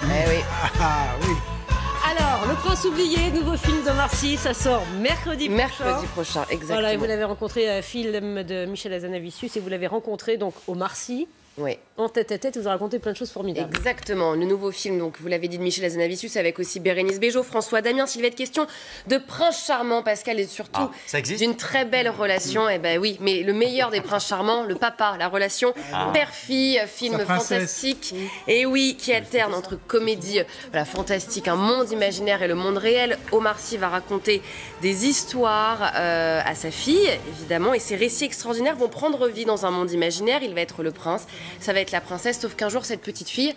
Eh oui. Ah oui. Alors, Le Prince oublié, nouveau film d'Omar Sy, ça sort mercredi prochain. Mercredi prochain, exactement. Voilà, et vous l'avez rencontré, film de Michel Hazanavicius, et vous l'avez rencontré donc Omar Sy. Oui. En tête-à-tête, vous a raconté plein de choses formidables. Exactement, le nouveau film, donc vous l'avez dit, de Michel Hazanavicius, avec aussi Bérénice Bejo, François Damien. S'il va être question de prince charmant, Pascal, et surtout d'une très belle relation. Eh ben oui, mais le meilleur des princes charmants, le papa, la relation père-fille, film fantastique. Et oui, qui alterne entre comédie fantastique, un monde imaginaire et le monde réel. Omar Sy va raconter des histoires à sa fille, évidemment, et ces récits extraordinaires vont prendre vie dans un monde imaginaire. Il va être le prince, ça va être la princesse, sauf qu'un jour, cette petite fille,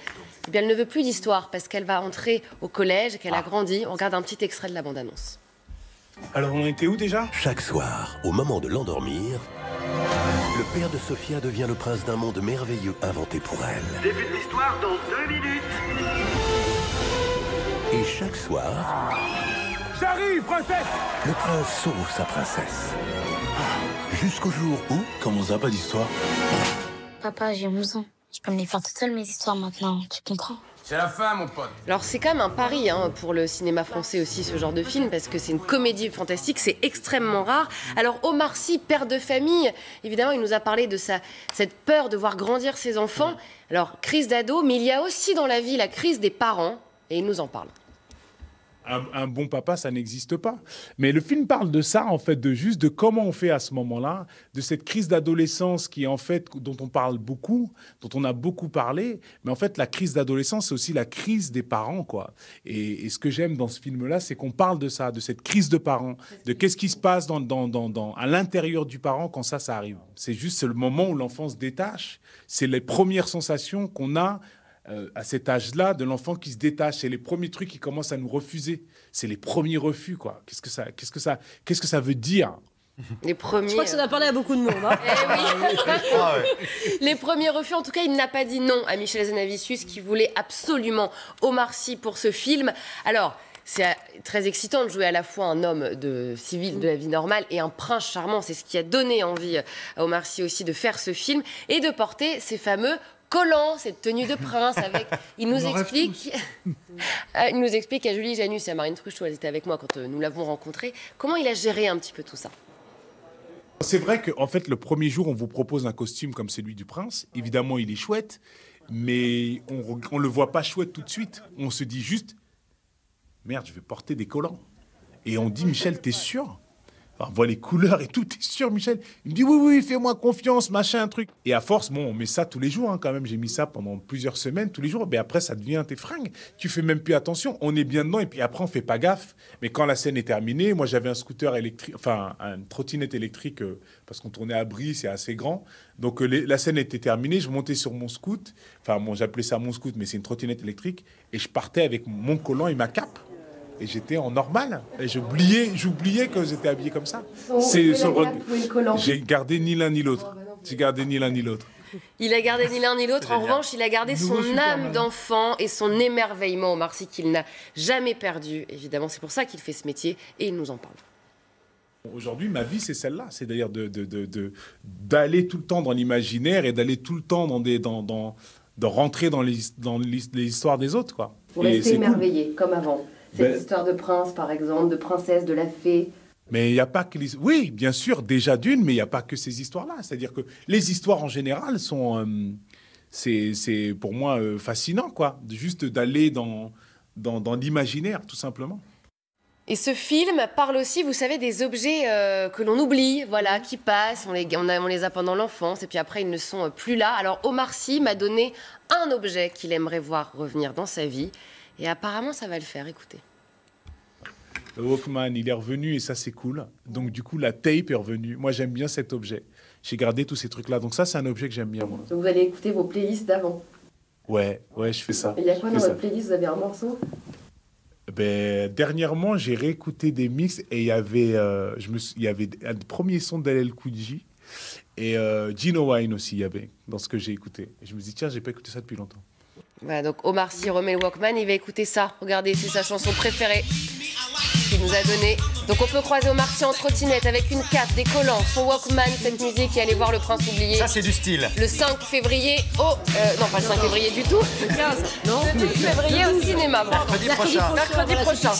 eh bien, elle ne veut plus d'histoire parce qu'elle va entrer au collège, qu'elle a grandi. On regarde un petit extrait de la bande-annonce. Alors, on était où déjà? Chaque soir, au moment de l'endormir, le père de Sophia devient le prince d'un monde merveilleux inventé pour elle. Début de l'histoire dans 2 minutes. Et chaque soir, J'arrive, princesse! le prince sauve sa princesse. Jusqu'au jour où... Comment ça, pas d'histoire? Papa, j'ai 11 ans. Je peux me les faire toute seule, mes histoires, maintenant. Tu comprends? C'est la fin, mon pote. Alors c'est quand même un pari pour le cinéma français aussi, ce genre de film, parce que c'est une comédie fantastique, c'est extrêmement rare. Alors Omar Sy, père de famille, évidemment, il nous a parlé de cette peur de voir grandir ses enfants. Alors, crise d'ado, mais il y a aussi dans la vie la crise des parents, et il nous en parle. Un bon papa, ça n'existe pas. Mais le film parle de ça, en fait, de comment on fait à ce moment-là, de cette crise d'adolescence qui, en fait, dont on parle beaucoup, dont on a beaucoup parlé. Mais en fait, la crise d'adolescence, c'est aussi la crise des parents, quoi. Et ce que j'aime dans ce film-là, c'est qu'on parle de ça, de cette crise de parents, de qu'est-ce qui se passe à l'intérieur du parent quand ça arrive. C'est le moment où l'enfant se détache. C'est les premières sensations qu'on a à cet âge-là, de l'enfant qui se détache. C'est les premiers trucs qui commencent à nous refuser. C'est les premiers refus, quoi. Qu'est-ce que ça veut dire? Les premiers... Je crois que ça doit parler à beaucoup de monde. Hein. Eh oui. Les premiers refus, en tout cas, il n'a pas dit non à Michel Hazanavicius, qui voulait absolument Omar Sy pour ce film. Alors... c'est très excitant de jouer à la fois un homme civil de la vie normale et un prince charmant. C'est ce qui a donné envie à Omar Sy aussi de faire ce film et de porter ces fameux collants, cette tenue de prince. Il nous explique à Julie Janus et à Marine Truchot, elles étaient avec moi quand nous l'avons rencontré, comment il a géré un petit peu tout ça. C'est vrai qu'en fait, le premier jour, on vous propose un costume comme celui du prince. Évidemment, il est chouette, mais on ne le voit pas chouette tout de suite. On se dit juste... merde, je vais porter des collants. Et on dit, Michel, t'es sûr? Enfin, on voit les couleurs et tout, t'es sûr, Michel? Il me dit, oui, fais-moi confiance, machin, un truc. Et à force, on met ça tous les jours, hein, quand même. J'ai mis ça pendant plusieurs semaines, tous les jours. Mais après, ça devient tes fringues. Tu fais même plus attention. On est bien dedans et puis après, on fait pas gaffe. Mais quand la scène est terminée, moi, j'avais un scooter électrique, enfin, une trottinette électrique, parce qu'on tournait à Brie, c'est assez grand. Donc, la scène était terminée. Je montais sur mon scoot. Enfin, j'appelais ça mon scoot, mais c'est une trottinette électrique. Et je partais avec mon collant et ma cape. Et j'étais en normal. Et j'oubliais que j'étais habillé comme ça. J'ai gardé ni l'un ni l'autre. Il a gardé ni l'un ni l'autre. En revanche, il a gardé son âme d'enfant et son émerveillement, Omar Sy, qu'il n'a jamais perdu. Évidemment, c'est pour ça qu'il fait ce métier et il nous en parle. Aujourd'hui, ma vie, c'est celle-là. C'est d'ailleurs d'aller tout le temps dans l'imaginaire et d'aller tout le temps de rentrer dans les histoires des autres, quoi. Pour rester émerveillé, comme avant. Cette histoire de prince, par exemple, de princesse, de la fée. Mais il n'y a pas que les... Oui, bien sûr, déjà d'une, mais il n'y a pas que ces histoires-là. C'est-à-dire que les histoires, en général, sont... c'est pour moi fascinant, quoi. Juste d'aller dans l'imaginaire, tout simplement. Et ce film parle aussi, vous savez, des objets que l'on oublie, voilà, qui passent. On les a pendant l'enfance, et puis après, ils ne sont plus là. Alors, Omar Sy m'a donné un objet qu'il aimerait voir revenir dans sa vie. Et apparemment, ça va le faire, écoutez. Le Walkman, il est revenu et ça, c'est cool. Donc, du coup, la tape est revenue. Moi, j'aime bien cet objet. J'ai gardé tous ces trucs-là. Donc ça, c'est un objet que j'aime bien, moi. Donc, vous allez écouter vos playlists d'avant? Ouais, je fais ça. Et il y a quoi dans votre playlist? Vous avez un morceau? Dernièrement, j'ai réécouté des mix et il y avait un premier son d'LL Cool J et Gino Wine aussi, il y avait, dans ce que j'ai écouté. Et je me dis, tiens, j'ai pas écouté ça depuis longtemps. Voilà, donc Omar Sy remet le Walkman, il va écouter ça. Regardez, c'est sa chanson préférée qu'il nous a donnée. Donc Donc on peut croiser Omar Sy en trottinette avec une cape, des collants, son Walkman, cette musique et aller voir Le Prince oublié. Ça, c'est du style. Le 5 février non, pas le 5 février du tout. Le 15, non. Le 5 février au cinéma. Mercredi prochain. Mercredi prochain.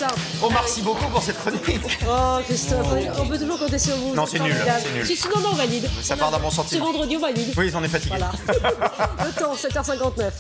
Omar Sy beaucoup pour cette chronique. Oh, Christophe, on peut toujours compter sur vous. Non, c'est nul. Si, sinon, on valide. Ça part d'un bon C'est sentiment. vendredi, on valide. Oui, on est fatigué. Voilà. Le temps, 7h59.